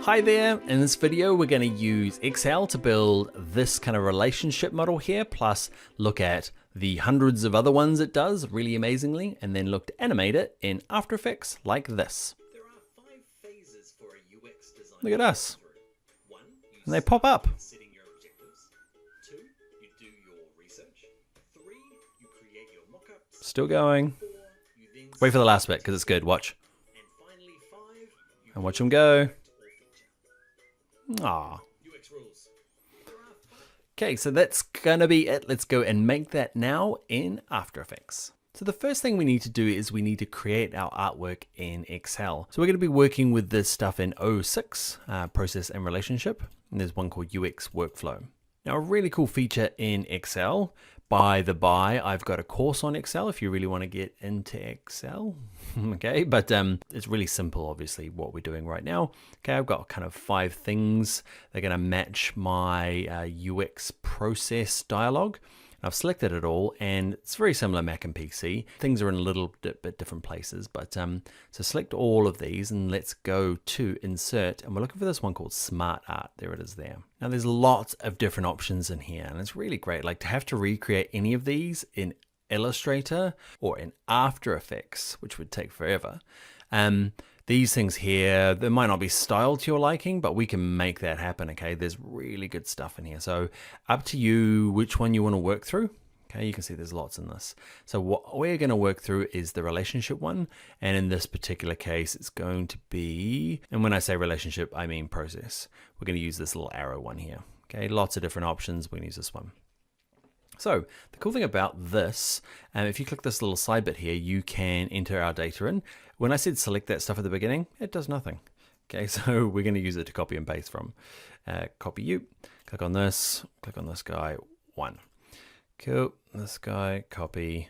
Hi there, in this video we're going to use Excel to build this kind of relationship model here, plus look at the hundreds of other ones it does really amazingly, and then look to animate it in After Effects like this. There are 5 phases for a UX design. Look at us. One, And they pop up. setting your objectives. 2, you do your research. 3, you create your mockups. Still going. 4, you then Wait for the last bit because it's good, watch. and finally 5, you And watch them go. feature. Aww. UX rules. There are 5 Okay, so that's gonna be it. Let's go and make that now in After Effects. So the first thing we need to do is we need to create our artwork in Excel. So we're gonna be working with this stuff in 06, Process and Relationship, and there's one called UX Workflow. Now a really cool feature in Excel, by the by, I've got a course on Excel if you really want to get into Excel, okay? But it's really simple, obviously, what we're doing right now. Okay, I've got kind of 5 things. They're gonna match my UX process dialog. I've selected it all, and it's very similar Mac and PC. Things are in a little bit different places, but so select all of these and let's go to insert, and we're looking for this one called Smart Art. There it is there. Now there's lots of different options in here, and it's really great. Like to have to recreate any of these in Illustrator or in After Effects, which would take forever. These things here, they might not be styled to your liking, but we can make that happen, okay? There's really good stuff in here. So up to you which one you want to work through. Okay, you can see there's lots in this. So what we're going to work through is the relationship one. And in this particular case, it's going to be, and when I say relationship, I mean process. We're going to use this little arrow one here. Okay, lots of different options. We can use this one. So the cool thing about this, if you click this little side bit here, you can enter our data in. When I said select that stuff at the beginning, it does nothing. Okay, so we're going to use it to copy and paste from. Copy you, click on this guy, 1. Cool, this guy, copy,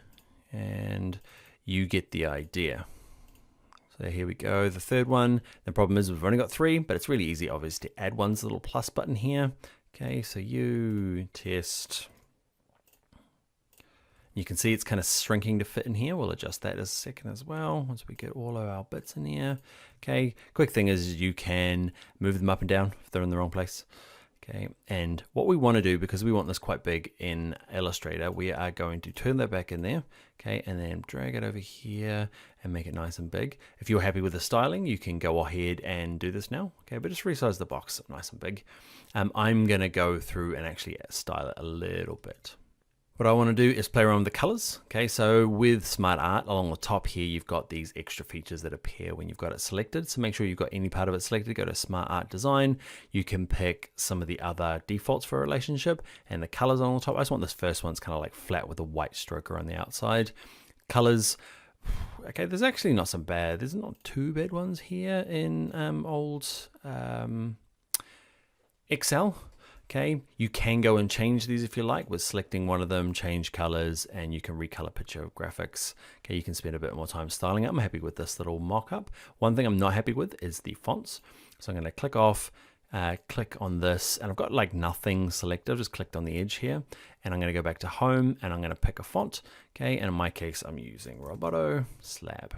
and you get the idea. So here we go, the third one. The problem is we've only got 3, but it's really easy, obviously, to add one. Little plus button here. Okay, so you test. You can see it's kind of shrinking to fit in here. We'll adjust that in a second as well once we get all of our bits in here. Okay, quick thing is you can move them up and down if they're in the wrong place. Okay, and what we want to do, because we want this quite big in Illustrator, we are going to turn that back in there, okay, and then drag it over here and make it nice and big. If you're happy with the styling, you can go ahead and do this now, okay, but just resize the box nice and big. I'm going to go through and actually style it a little bit. What I want to do is play around with the colors. Okay, so with Smart Art, along the top here, you've got these extra features that appear when you've got it selected. So make sure you've got any part of it selected. Go to Smart Art Design. You can pick some of the other defaults for a relationship and the colors on the top. I just want this first one. It's kind of like flat with a white stroke around the outside. Colors. Okay, there's actually not some bad. There's not too bad ones here in old Excel. Okay, you can go and change these if you like with selecting one of them, change colors, and you can recolor picture graphics. Okay, you can spend a bit more time styling it. I'm happy with this little mock-up. One thing I'm not happy with is the fonts. So I'm going to click off, click on this, and I've got like nothing selected. I've just clicked on the edge here, and I'm going to go back to home, and I'm going to pick a font. Okay, and in my case, I'm using Roboto Slab.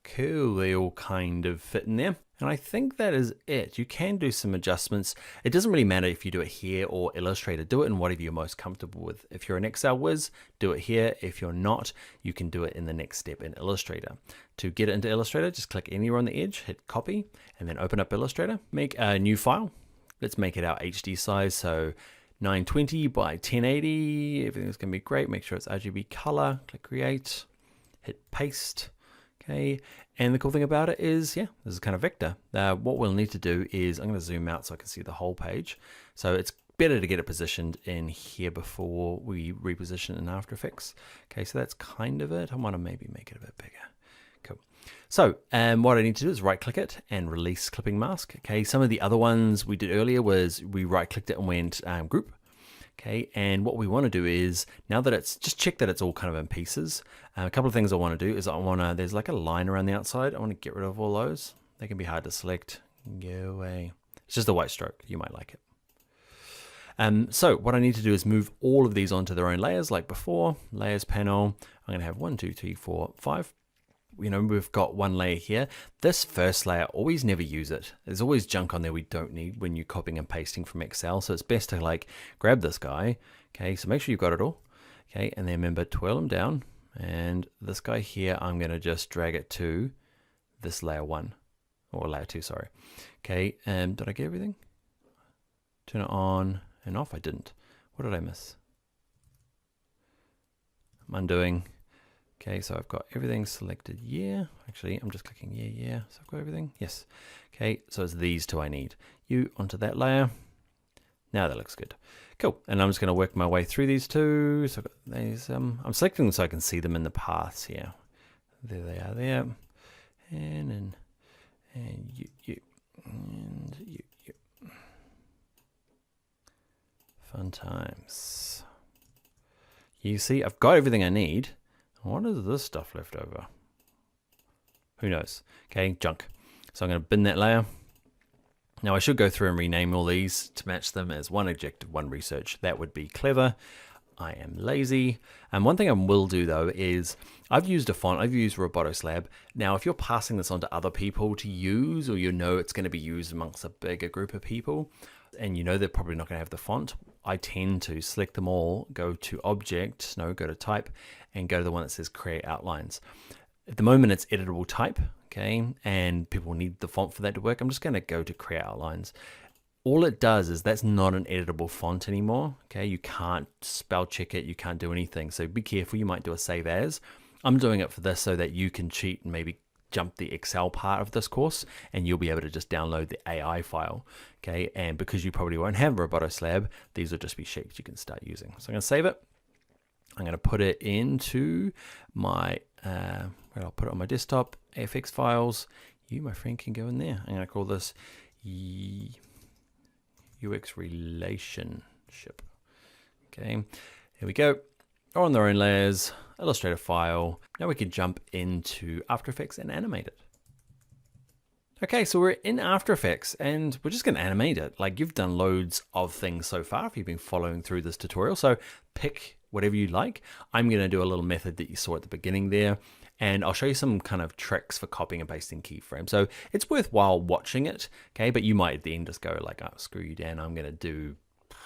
Cool, they all kind of fit in there. And I think that is it. You can do some adjustments. It doesn't really matter if you do it here or Illustrator. Do it in whatever you're most comfortable with. If you're an Excel whiz, do it here. If you're not, you can do it in the next step in Illustrator. To get it into Illustrator, just click anywhere on the edge, hit copy, and then open up Illustrator. Make a new file. Let's make it our HD size. So 920 by 1080. Everything's going to be great. Make sure it's RGB color. Click create, hit paste. Okay, and the cool thing about it is, yeah, this is kind of vector. What we'll need to do is, I'm going to zoom out so I can see the whole page. So it's better to get it positioned in here before we reposition in After Effects. Okay, so that's kind of it. I want to maybe make it a bit bigger. Cool. So what I need to do is right click it and release clipping mask. Okay, some of the other ones we did earlier was we right clicked it and went group. Okay, and what we want to do is, now that it's, just check that it's all kind of in pieces. A couple of things I want to do is there's like a line around the outside. I want to get rid of all those. They can be hard to select. Go away. It's just a white stroke. You might like it. So what I need to do is move all of these onto their own layers like before. Layers panel. I'm going to have 1, 2, 3, 4, 5. you know, we've got one layer here. This first layer, always never use it. There's always junk on there we don't need when you're copying and pasting from Excel. So it's best to like grab this guy. Okay, so make sure you've got it all. Okay, and then remember, twirl them down. And this guy here, I'm going to just drag it to this layer 1, or layer 2, sorry. Okay, did I get everything? Turn it on and off. I didn't. What did I miss? I'm undoing. Okay, so I've got everything selected. Yeah, actually, I'm just clicking yeah. So I've got everything. Yes. Okay, so it's these two I need. You onto that layer. Now that looks good. Cool. And I'm just going to work my way through these two. So I've got these. I'm selecting them so I can see them in the paths here. There they are there. And you. Fun times. You see, I've got everything I need. What is this stuff left over? Who knows? Okay, junk. So I'm going to bin that layer. Now I should go through and rename all these to match them as one objective, one research. That would be clever. I am lazy. And one thing I will do though is I've used a font, I've used Robotos Lab. Now, if you're passing this on to other people to use, or you know it's going to be used amongst a bigger group of people, and you know they're probably not going to have the font, I tend to select them all, go to Object, go to Type, and go to the one that says Create Outlines. At the moment, it's editable type, okay, and people need the font for that to work. I'm just going to go to Create Outlines. All it does is that's not an editable font anymore, okay? You can't spell check it, you can't do anything, so be careful. You might do a save as. I'm doing it for this so that you can cheat and maybe jump the Excel part of this course, and you'll be able to just download the AI file, okay? And because you probably won't have Robotos Lab, these will just be shapes you can start using. So I'm going to save it. I'm going to put it into my, where I'll put it on my desktop, AFX files. You, my friend, can go in there. I'm going to call this UX relationship. Okay, here we go. On their own layers, Illustrator file. Now we can jump into After Effects and animate it. Okay, so we're in After Effects and we're just going to animate it. Like, you've done loads of things so far if you've been following through this tutorial. So pick whatever you like. I'm going to do a little method that you saw at the beginning there, and I'll show you some kind of tricks for copying and pasting keyframes. So it's worthwhile watching it, okay? But you might at the end just go like, oh, screw you, Dan, I'm going to do,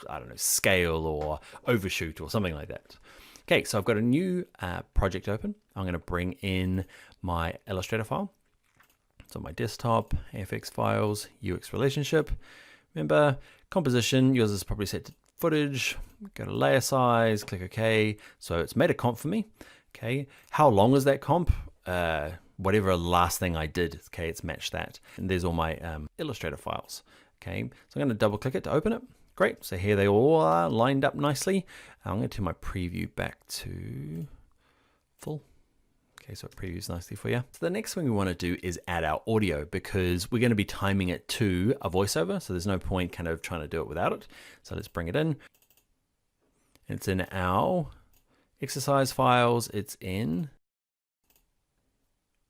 I don't know, scale or overshoot or something like that. Okay, so I've got a new project open. I'm going to bring in my Illustrator file. It's on my desktop, AFX files, UX relationship. Remember, composition, yours is probably set to footage. Go to layer size, click OK. So it's made a comp for me. Okay, how long is that comp? Whatever last thing I did, okay, it's matched that. And there's all my Illustrator files. Okay, so I'm going to double click it to open it. Great, so here they all are lined up nicely. I'm going to turn my preview back to full. Okay, so it previews nicely for you. So the next thing we want to do is add our audio, because we're going to be timing it to a voiceover. So there's no point kind of trying to do it without it. So let's bring it in. It's in our exercise files. It's in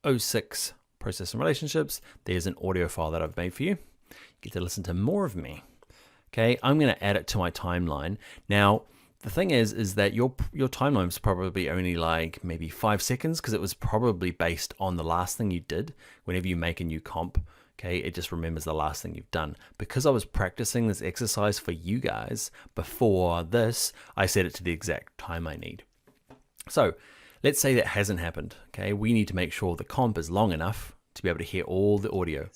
06 Process and Relationships. There's an audio file that I've made for you. You get to listen to more of me. Okay, I'm going to add it to my timeline. Now, the thing is that your timeline is probably only like maybe 5 seconds, because it was probably based on the last thing you did. Whenever you make a new comp, okay, it just remembers the last thing you've done. Because I was practicing this exercise for you guys before this, I set it to the exact time I need. So let's say that hasn't happened. Okay, we need to make sure the comp is long enough to be able to hear all the audio.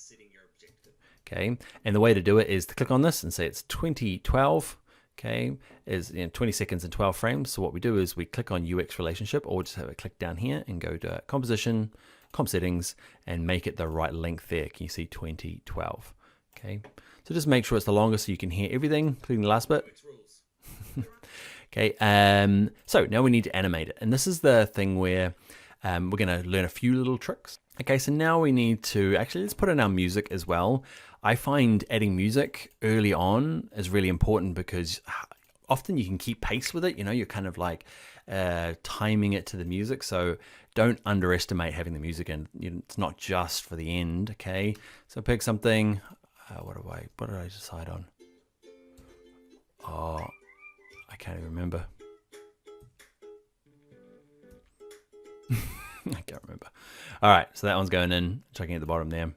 Okay, and the way to do it is to click on this and say it's 2012. Okay, is 20 seconds and 12 frames. So what we do is we click on UX relationship, or just have a click down here and go to composition, comp settings, and make it the right length there. Can you see 2012? Okay, so just make sure it's the longest so you can hear everything, including the last bit. Okay, so now we need to animate it. And this is the thing where we're going to learn a few little tricks. Okay, so now we need to, actually, let's put in our music as well. I find adding music early on is really important, because often you can keep pace with it. You know, you're kind of like timing it to the music. So don't underestimate having the music in. It's not just for the end, okay? So pick something. What did I decide on? Oh, I can't even remember. I can't remember. remember. All right, so that one's going in, checking at the bottom there.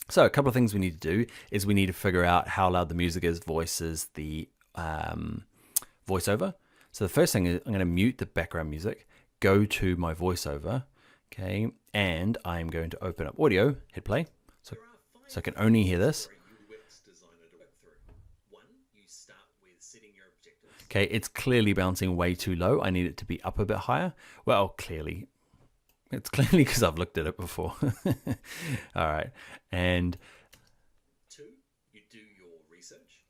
So a couple of things we need to do is we need to figure out how loud the music is versus the voiceover. So the first thing is I'm going to mute the background music, go to my voiceover, okay, and I'm going to open up audio, hit play, so I can only hear this. Okay, it's clearly bouncing way too low. I need it to be up a bit higher. Well, clearly. It's clearly because I've looked at it before. All right, and 2, you do your research.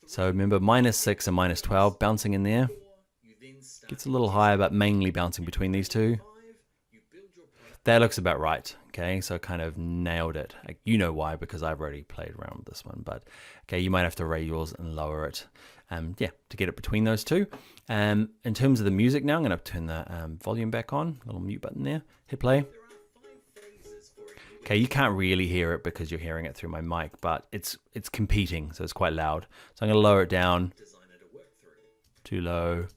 So remember -6 and -12 bouncing in there. 4, you then start Gets a little higher, but mainly bouncing between these two. 5, you build your product. That looks about right. Okay, so I kind of nailed it. Like, you know why, because I've already played around with this one. But okay, you might have to raise yours and lower it. Yeah, to get it between those two. In terms of the music now, I'm going to turn the volume back on. Little mute button there. Hit play. There are 5 phases for a Okay, you can't really hear it because you're hearing it through my mic, but it's competing, so it's quite loud. So I'm going to lower it down. designer to work through. Too low,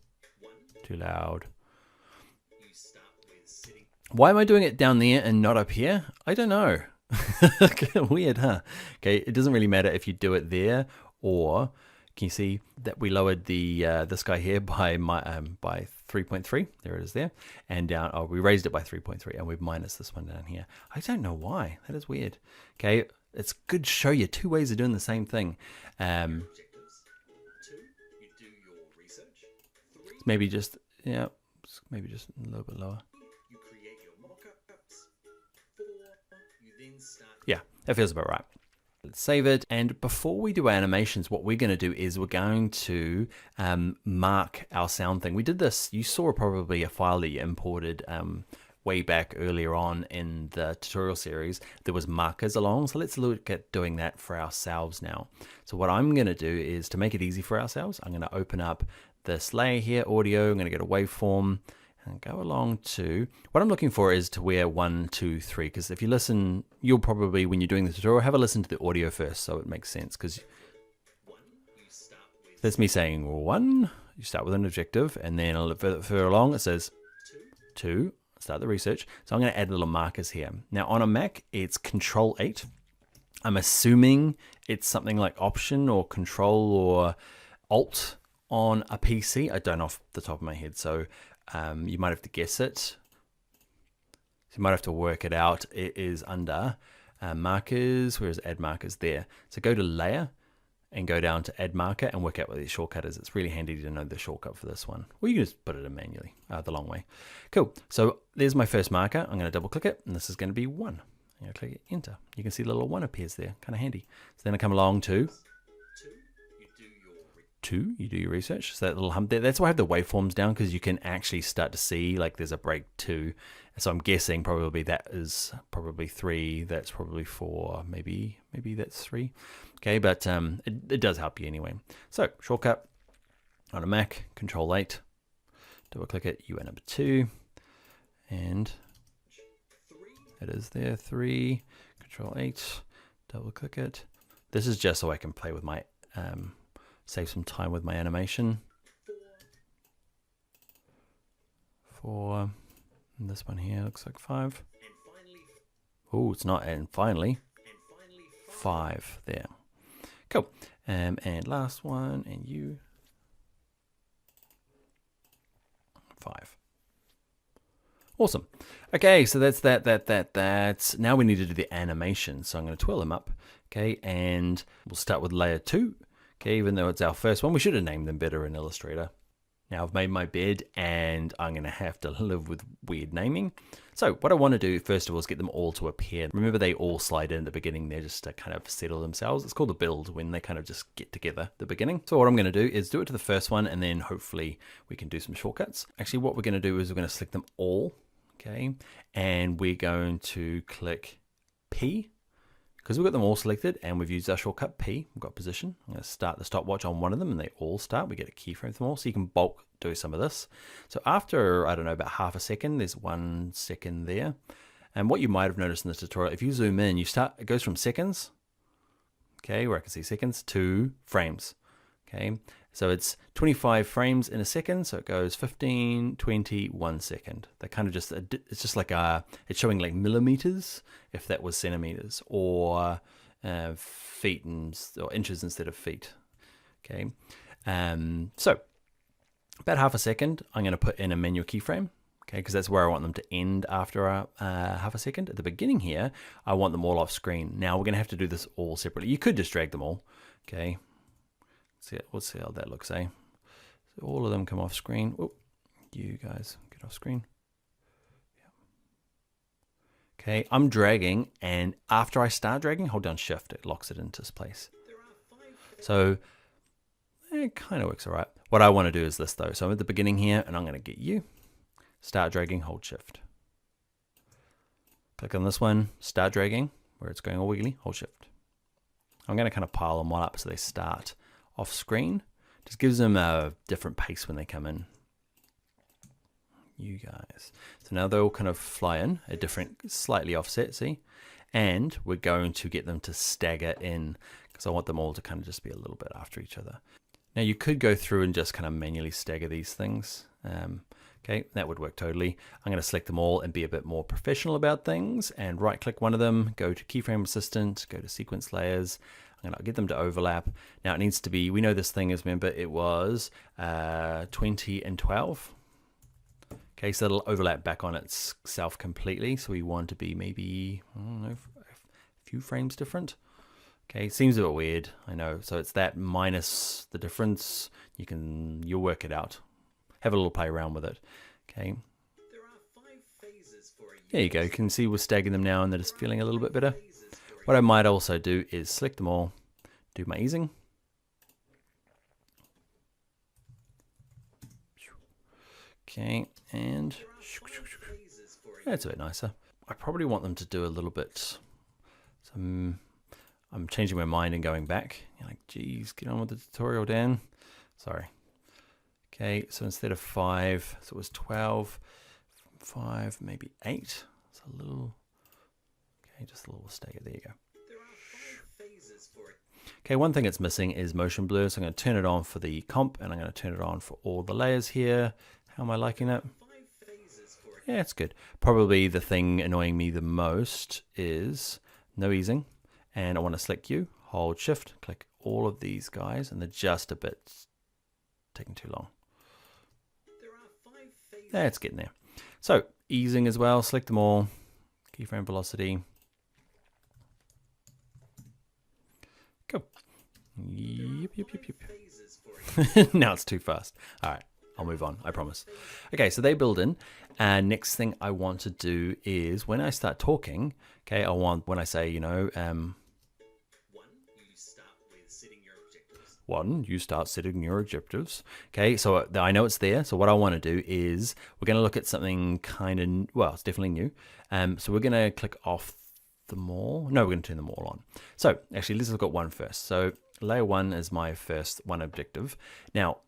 1, too loud. you start with sitting. Why am I doing it down there and not up here? I don't know. Weird, huh? Okay, it doesn't really matter if you do it there, or can you see that we lowered the this guy here by 3.3? There it is there, and down. Oh, we raised it by 3.3, and we've minus this one down here. I don't know why. That is weird. Okay, it's good to show you two ways of doing the same thing. Objectives. 2, you do your research. 3, Maybe just maybe just a little bit lower. you create your mock-ups. 4, you then start. Yeah, that feels about right. Let's save it. And before we do our animations, what we're going to do is we're going to mark our sound thing. We did this. You saw probably a file that you imported way back earlier on in the tutorial series. There was markers along. So let's look at doing that for ourselves now. So what I'm going to do is, to make it easy for ourselves, I'm going to open up this layer here, audio. I'm going to go to waveform and go along to, what I'm looking for is to where 1, 2, 3, because if you listen, you'll probably, when you're doing the tutorial, have a listen to the audio first, so it makes sense, because 1, you start with that's me saying 1, you start with an objective, and then a little further along it says 2, start the research. So I'm going to add little markers here. Now on a Mac, it's Control-8. I'm assuming it's something like Option or Control or Alt on a PC. I don't know off the top of my head, so you might have to guess it. So you might have to work it out. It is under markers. Where's add markers? There. So go to layer and go down to add marker and work out what the shortcut is. It's really handy to know the shortcut for this one. Or you can just put it in manually, the long way. Cool. So there's my first marker. I'm going to double click it, and this is going to be 1. I'm going to click enter. You can see the little 1 appears there. Kind of handy. So then I come along to 2, you do your research. So that little hump there, that's why I have the waveforms down, because you can actually start to see like there's a break 2. So I'm guessing probably that is probably 3, that's probably 4, maybe that's 3. Okay, but it does help you anyway. So shortcut on a Mac, Control-8, double click it, you end up 2, and it is there, 3, Control-8, double click it. This is just so I can play with my save some time with my animation. 4. And this one here looks like 5. Oh, it's not. And finally 5 there. Cool. And last one, and you 5. Awesome. Okay, so that's that. Now we need to do the animation. So I'm going to twirl them up. Okay, and we'll start with layer 2. Okay, even though it's our first one, we should have named them better in Illustrator. Now I've made my bed and I'm going to have to live with weird naming. So what I want to do first of all is get them all to appear. Remember, they all slide in at the beginning there just to kind of settle themselves. It's called a build when they kind of just get together at the beginning. So what I'm going to do is do it to the first one, and then hopefully we can do some shortcuts. Actually, what we're going to do is we're going to select them all. Okay, and we're going to click P. Because we've got them all selected and we've used our shortcut P, we've got position. I'm going to start the stopwatch on one of them and they all start. We get a keyframe for them all, so you can bulk do some of this. So after, I don't know, about half a second, there's 1 second there. And what you might have noticed in this tutorial, if you zoom in, it goes from seconds, okay, where I can see seconds, to frames, okay. So it's 25 frames in a second. So it goes 15, 20, 1 second. They kind of just, it's just like it's showing like millimeters if that was centimeters, or feet or inches instead of feet. Okay. So about half a second, I'm going to put in a manual keyframe. Okay, because that's where I want them to end after half a second. At the beginning here, I want them all off screen. Now we're going to have to do this all separately. You could just drag them all. Okay, let's see how that looks, eh? So all of them come off screen. Oh, you guys get off screen. Yeah. Okay, I'm dragging, and after I start dragging, hold down Shift. It locks it into its place. So it kind of works all right. What I want to do is this though. So I'm at the beginning here, and I'm going to get you. Start dragging, hold Shift. Click on this one, start dragging, where it's going all wiggly, hold Shift. I'm going to kind of pile them all up so they start off screen. Just gives them a different pace when they come in. You guys. So now they'll kind of fly in, a different, slightly offset, see? And we're going to get them to stagger in, because I want them all to kind of just be a little bit after each other. Now you could go through and just kind of manually stagger these things. Okay, that would work totally. I'm going to select them all and be a bit more professional about things, and right click one of them, go to Keyframe Assistant, go to Sequence Layers. I'm going to get them to overlap. Now it needs to be, we know this thing is, remember, it was 20 and 12. Okay, so it'll overlap back on itself completely. So we want to be maybe, I don't know, a few frames different. Okay, seems a bit weird, I know. So it's that minus the difference. You'll work it out. Have a little play around with it. Okay. There are 5 phases for a there you go. You can see we're staggering them now and they're just feeling a little bit better. What I might also do is select them all, do my easing. Okay, and that's a bit nicer. I probably want them to do a little bit. I'm changing my mind and going back. You're like, geez, get on with the tutorial, Dan. Sorry. Okay, so instead of 5, so it was 12, 5, maybe 8. It's a little, okay, just a little stagger. There you go. There are 5 phases for it. Okay, one thing it's missing is motion blur, so I'm going to turn it on for the comp, and I'm going to turn it on for all the layers here. How am I liking that? 5 phases for it. Yeah, it's good. Probably the thing annoying me the most is no easing, and I want to select you, hold Shift, click all of these guys, and they're just a bit taking too long. That's getting there. So easing as well, select them all, keyframe velocity. Go. Yep. Now it's too fast. All right, I'll move on, I promise. Okay, so they build in. And next thing I want to do is when I start talking, okay, I want, when I say, you know, 1, you start setting your objectives. Okay, so I know it's there. So what I want to do is we're going to look at something kind of, well, it's definitely new. So we're going to click off them all. No, we're going to turn them all on. So actually, let's look at one first. So layer 1 is my first one objective. Now,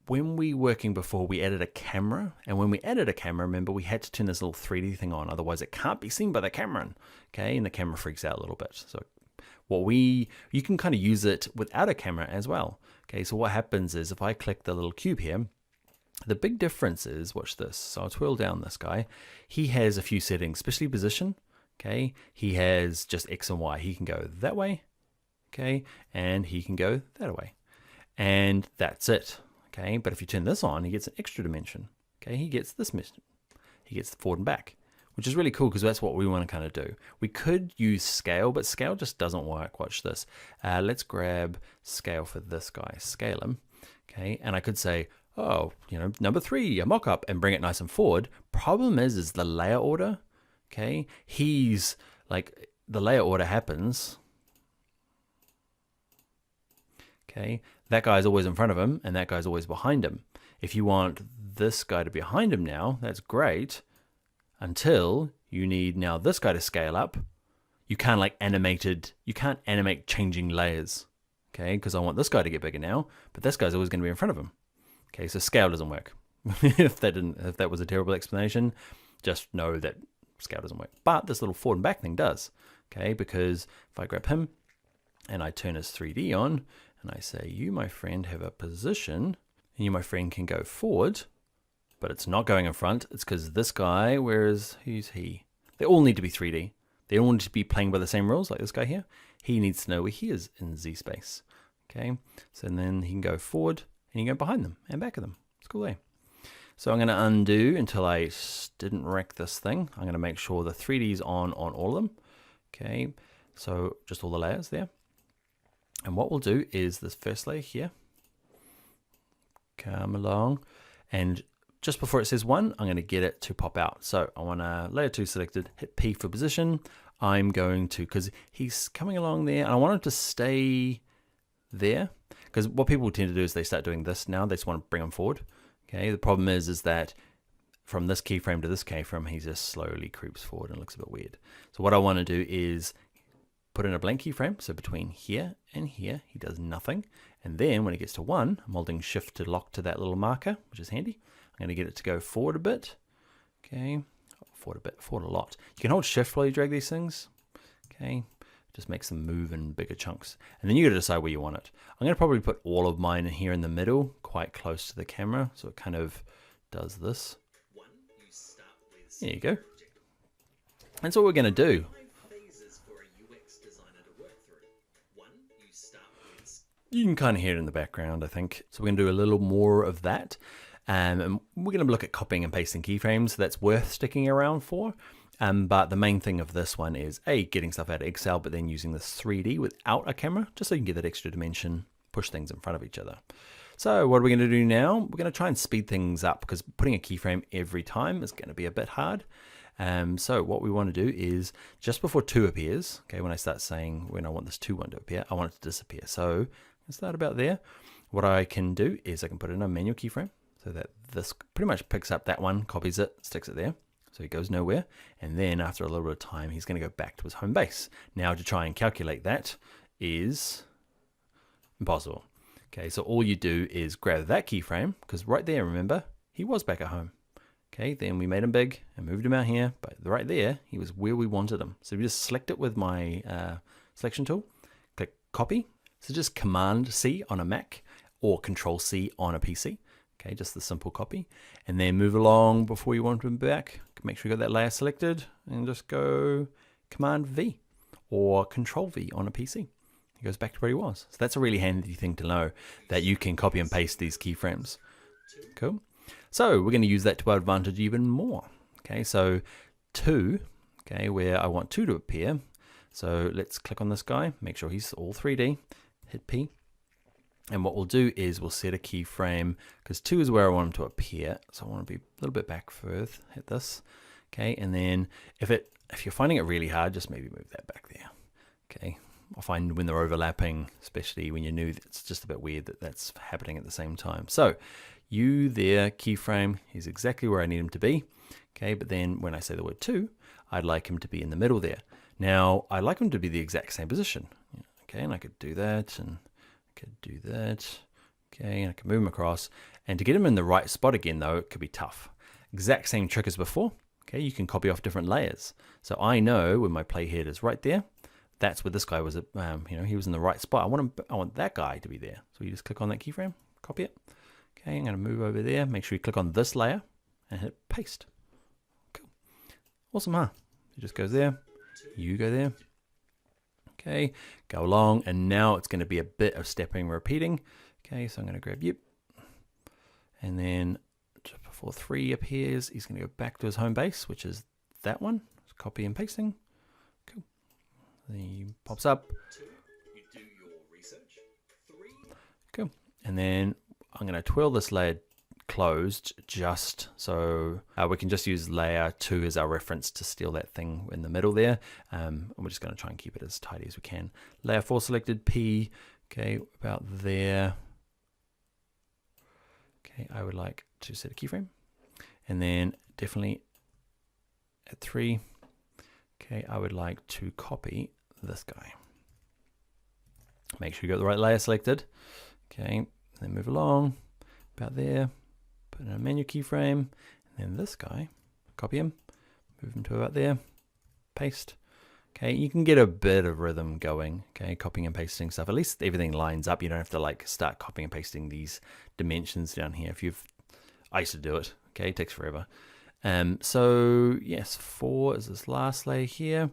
when we working before, we added a camera. And when we added a camera, remember, we had to turn this little 3D thing on. Otherwise, it can't be seen by the camera. Okay, and the camera freaks out a little bit. So you can kind of use it without a camera as well. Okay, so what happens is if I click the little cube here, the big difference is, watch this. So I'll twirl down this guy. He has a few settings, especially position. Okay, he has just X and Y. He can go that way. Okay, and he can go that way. And that's it. Okay, but if you turn this on, he gets an extra dimension. Okay, he gets this mission. He gets the forward and back, which is really cool because that's what we want to kind of do. We could use scale, but scale just doesn't work. Watch this. Let's grab scale for this guy, scale him. Okay, and I could say, oh, you know, number 3, a mock-up, and bring it nice and forward. Problem is the layer order. Okay, he's like, the layer order happens. Okay, that guy's always in front of him, and that guy's always behind him. If you want this guy to be behind him now, that's great. Until you need now this guy to scale up. You can't animate changing layers. Okay, because I want this guy to get bigger now, but this guy's always going to be in front of him. Okay, so scale doesn't work. if that was a terrible explanation, just know that scale doesn't work. But this little forward and back thing does. Okay, because if I grab him and I turn his 3D on, and I say, you, my friend, have a position, and you, my friend, can go forward, but it's not going in front. It's because this guy, who's he? They all need to be 3D. They all need to be playing by the same rules, like this guy here. He needs to know where he is in Z space. Okay, so then he can go forward, and you can go behind them and back of them. It's cool, eh? So I'm going to undo until I didn't wreck this thing. I'm going to make sure the 3D is on all of them. Okay, so just all the layers there. And what we'll do is this first layer here, come along, and just before it says 1, I'm going to get it to pop out. So I want layer 2 selected, hit P for position. I'm going to, because he's coming along there, and I want him to stay there, because what people tend to do is they start doing this now. They just want to bring him forward. Okay, the problem is that from this keyframe to this keyframe, he just slowly creeps forward and looks a bit weird. So what I want to do is put in a blank keyframe. So between here and here, he does nothing. And then when it gets to 1, I'm holding shift to lock to that little marker, which is handy. I'm going to get it to go forward a bit. Okay, forward a lot. You can hold shift while you drag these things. Okay, just makes them move in bigger chunks. And then you got to decide where you want it. I'm going to probably put all of mine in here in the middle, quite close to the camera. So it kind of does this. There you go. That's what we're going to do. You can kind of hear it in the background, I think. So we're going to do a little more of that. And we're going to look at copying and pasting keyframes. That's worth sticking around for. But the main thing of this one is getting stuff out of Excel, but then using this 3D without a camera, just so you can get that extra dimension, push things in front of each other. So what are we going to do now? We're going to try and speed things up, because putting a keyframe every time is going to be a bit hard. So what we want to do is just before 2 appears, okay, when I start saying when I want this 2-1 to appear, I want it to disappear. So let's start about there. What I can do is I can put in a manual keyframe so that this pretty much picks up that one, copies it, sticks it there. So he goes nowhere. And then after a little bit of time, he's going to go back to his home base. Now to try and calculate that is impossible. Okay, so all you do is grab that keyframe, because right there, remember, he was back at home. Okay, then we made him big and moved him out here, but right there, he was where we wanted him. So we just select it with my selection tool, click copy. So just Command C on a Mac or Control C on a PC. Okay, just the simple copy. And then move along before you want him back. Make sure you got that layer selected and just go Command V or Control V on a PC. He goes back to where he was. So that's a really handy thing to know, that you can copy and paste these keyframes. Cool. So we're going to use that to our advantage even more. Okay, so 2, okay, where I want 2 to appear. So let's click on this guy, make sure he's all 3D, hit P. And what we'll do is we'll set a keyframe, because 2 is where I want him to appear. So I want to be a little bit back further, hit this. Okay, and then if you're finding it really hard, just maybe move that back there. Okay, I find when they're overlapping, especially when you're new, it's just a bit weird that that's happening at the same time. So you there, keyframe, is exactly where I need him to be. Okay, but then when I say the word 2, I'd like him to be in the middle there. Now, I'd like him to be the exact same position. Okay, and I could do that, and I could do that. Okay, and I can move him across. And to get him in the right spot again, though, it could be tough. Exact same trick as before. Okay, you can copy off different layers. So I know when my playhead is right there, that's where this guy was. He was in the right spot. I want that guy to be there. So you just click on that keyframe, copy it. Okay, I'm going to move over there. Make sure you click on this layer and hit paste. Cool. Awesome, huh? It just goes there. You go there. Okay, go along. And now it's going to be a bit of stepping and repeating. Okay, so I'm going to grab you. And then just before 3 appears, he's going to go back to his home base, which is that one. Just copy and pasting. Cool. Then he pops up. 2, you do your research. 3. Cool. And then I'm going to twirl this layer closed just so we can just use layer 2 as our reference to steal that thing in the middle there. And we're just going to try and keep it as tidy as we can. Layer 4 selected, P. Okay, about there. Okay, I would like to set a keyframe. And then definitely at 3. Okay, I would like to copy this guy. Make sure you got the right layer selected. Okay, then move along about there. Put in a menu keyframe. And then this guy, copy him, move him to about there. Paste. Okay, you can get a bit of rhythm going, okay, copying and pasting stuff. At least everything lines up. You don't have to like start copying and pasting these dimensions down here. I used to do it, okay, it takes forever. So yes, 4 is this last layer here,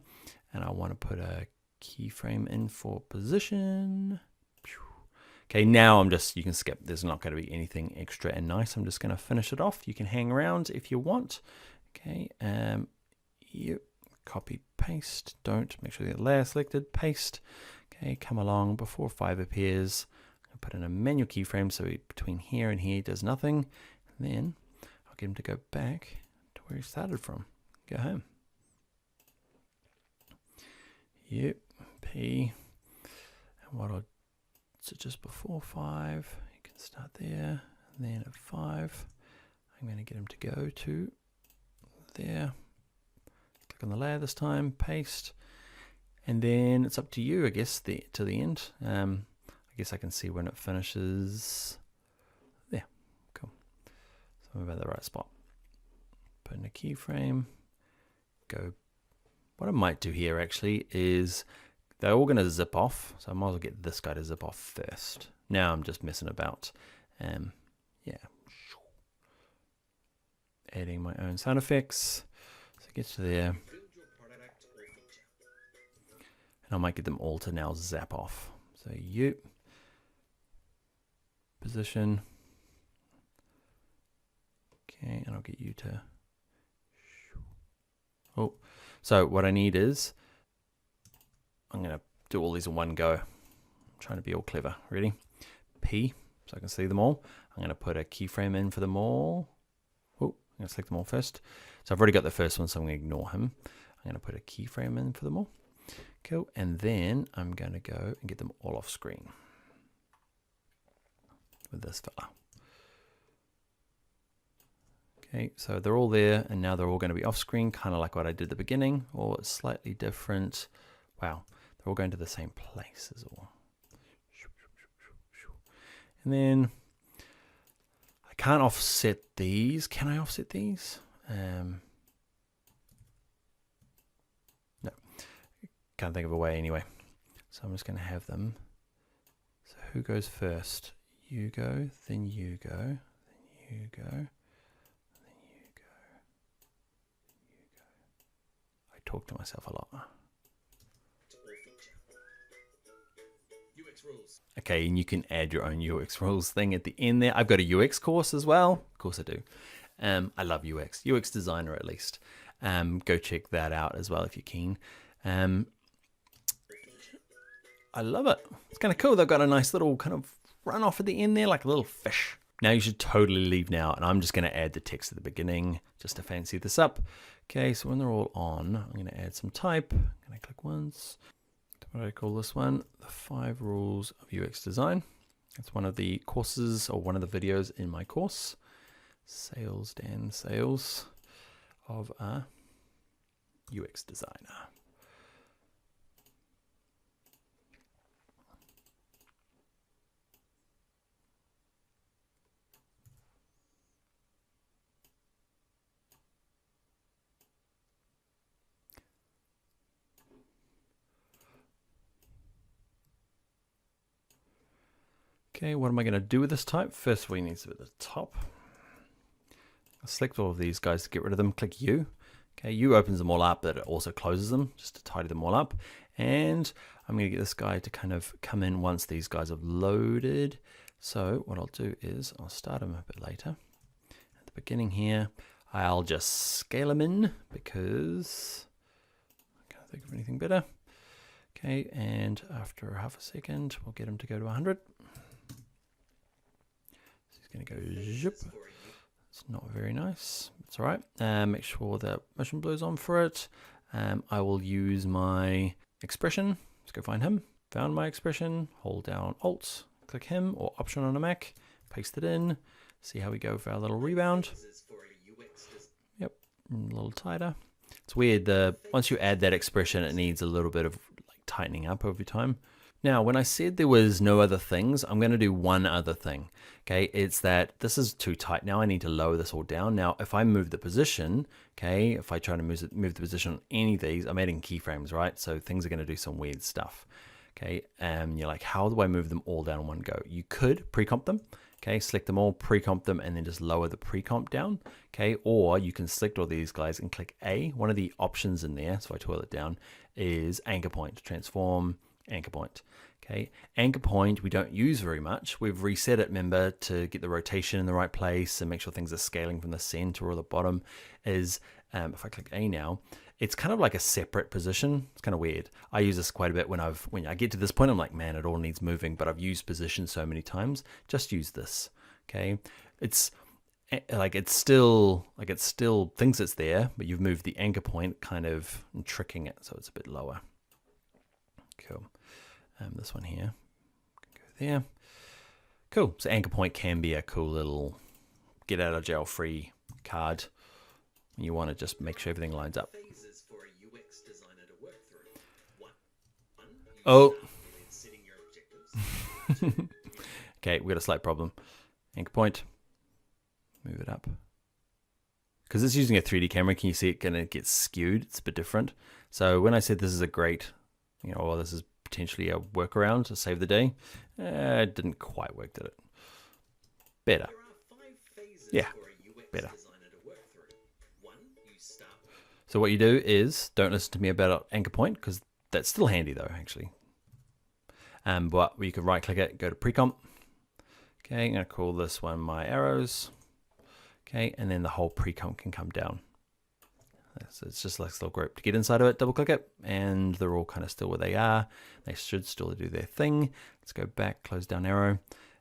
and I want to put a keyframe in for position. Okay, now you can skip. There's not going to be anything extra and nice. I'm just going to finish it off. You can hang around if you want. Okay, you copy, paste. Don't make sure the layer selected. Paste. Okay, come along before 5 appears. I'll put in a manual keyframe so between here and here does nothing. And then I'll get him to go back to where he started from. Go home. Yep, P. And what I'll so just before 5, you can start there, and then at 5, I'm going to get him to go to there. Click on the layer this time, paste, and then it's up to you, I guess, to the end. I guess I can see when it finishes. There, cool. So I'm about the right spot. Put in a keyframe, go. What I might do here actually is they're all going to zip off, so I might as well get this guy to zip off first. Now I'm just messing about. Yeah. Adding my own sound effects. So it gets to there. And I might get them all to now zap off. So you. Position. Okay, and I'll get you to. Oh, so what I need is, I'm going to do all these in one go. I'm trying to be all clever. Ready? P, so I can see them all. I'm going to put a keyframe in for them all. Oh, I'm going to select them all first. So I've already got the first one, so I'm going to ignore him. I'm going to put a keyframe in for them all. Cool. And then I'm going to go and get them all off screen with this fella. Okay, so they're all there, and now they're all going to be off screen, kind of like what I did at the beginning, or slightly different. Wow. They're all going to the same place as all. And then I can't offset these. Can I offset these? No. Can't think of a way anyway. So I'm just going to have them. So who goes first? You go, then you go, then you go, then you go, you go. I talk to myself a lot. Rules. Okay, and you can add your own UX rules thing at the end there. I've got a UX course as well. Of course I do. I love UX designer at least. Go check that out as well if you're keen. I love it. It's kind of cool. They've got a nice little kind of run off at the end there, like a little fish. Now you should totally leave now, and I'm just going to add the text at the beginning just to fancy this up. Okay, so when they're all on, I'm going to add some type. I'm going to click once. What do I call this one? The 5 rules of UX design. It's one of the courses or one of the videos in my course. Sales of a UX designer. Okay, what am I going to do with this type? First of all, you need to be at the top. I'll select all of these guys to get rid of them. Click U. Okay, U opens them all up, but it also closes them just to tidy them all up. And I'm going to get this guy to kind of come in once these guys have loaded. So what I'll do is I'll start him a bit later. At the beginning here, I'll just scale him in because I can't think of anything better. Okay, and after half a second, we'll get him to go to 100. Going to go zip. It's not very nice. It's all right. Make sure that motion blur is on for it. I will use my expression. Let's go find him. Found my expression. Hold down Alt. Click him or Option on a Mac. Paste it in. See how we go for our little rebound. Yep, a little tighter. It's weird. Once you add that expression, it needs a little bit of like tightening up over time. Now, when I said there was no other things, I'm going to do one other thing. Okay, it's that this is too tight now. I need to lower this all down. Now, if I move the position, okay, if I try to move the position on any of these, I'm adding keyframes, right? So things are going to do some weird stuff. Okay, you're like, how do I move them all down in one go? You could pre-comp them. Okay, select them all, pre-comp them, and then just lower the pre-comp down. Okay, or you can select all these guys and click A. One of the options in there, so I twirl it down, is anchor point, transform, anchor point. Okay, anchor point we don't use very much. We've reset it, remember, to get the rotation in the right place and make sure things are scaling from the center or the bottom. Is if I click A now, it's kind of like a separate position. It's kind of weird. I use this quite a bit when I get to this point. I'm like, man, it all needs moving, but I've used position so many times. Just use this. Okay, it's still thinks it's there, but you've moved the anchor point, kind of tricking it so it's a bit lower. Cool. This one here, go there. Cool. So anchor point can be a cool little get out of jail free card. You want to just make sure everything lines up. Phases for a UX designer to work through. One, Oh. setting your objectives. Okay, we got a slight problem. Anchor point. Move it up. Because it's using a 3D camera, can you see it gonna get skewed? It's a bit different. So when I said this is a great, well, this is potentially a workaround to save the day, it didn't quite work, did it? Better. There are 5 phases Yeah, for a UX better. designer to work through. One, you start. So what you do is, don't listen to me about anchor point, because that's still handy though, actually. But you can right click it, go to pre-comp. Okay, I'm gonna call this one my arrows. Okay, and then the whole pre-comp can come down. So it's just like this little group. To get inside of it, double click it, and they're all kind of still where they are. They should still do their thing. Let's go back, close down arrow,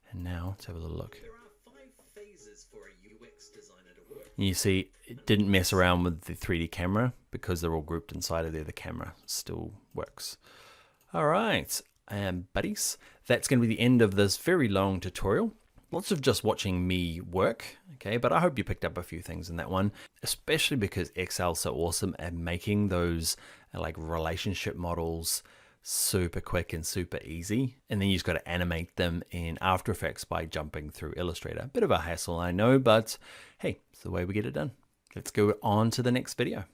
and now let's have a little look. There are 5 phases for a UX designer to work. You see, it didn't mess around with the 3D camera because they're all grouped inside of there. The camera still works. All right, buddies, that's going to be the end of this very long tutorial. Lots of just watching me work, okay, but I hope you picked up a few things in that one, especially because Excel's so awesome at making those like relationship models super quick and super easy. And then you just got to animate them in After Effects by jumping through Illustrator. Bit of a hassle, I know, but hey, it's the way we get it done. Let's go on to the next video.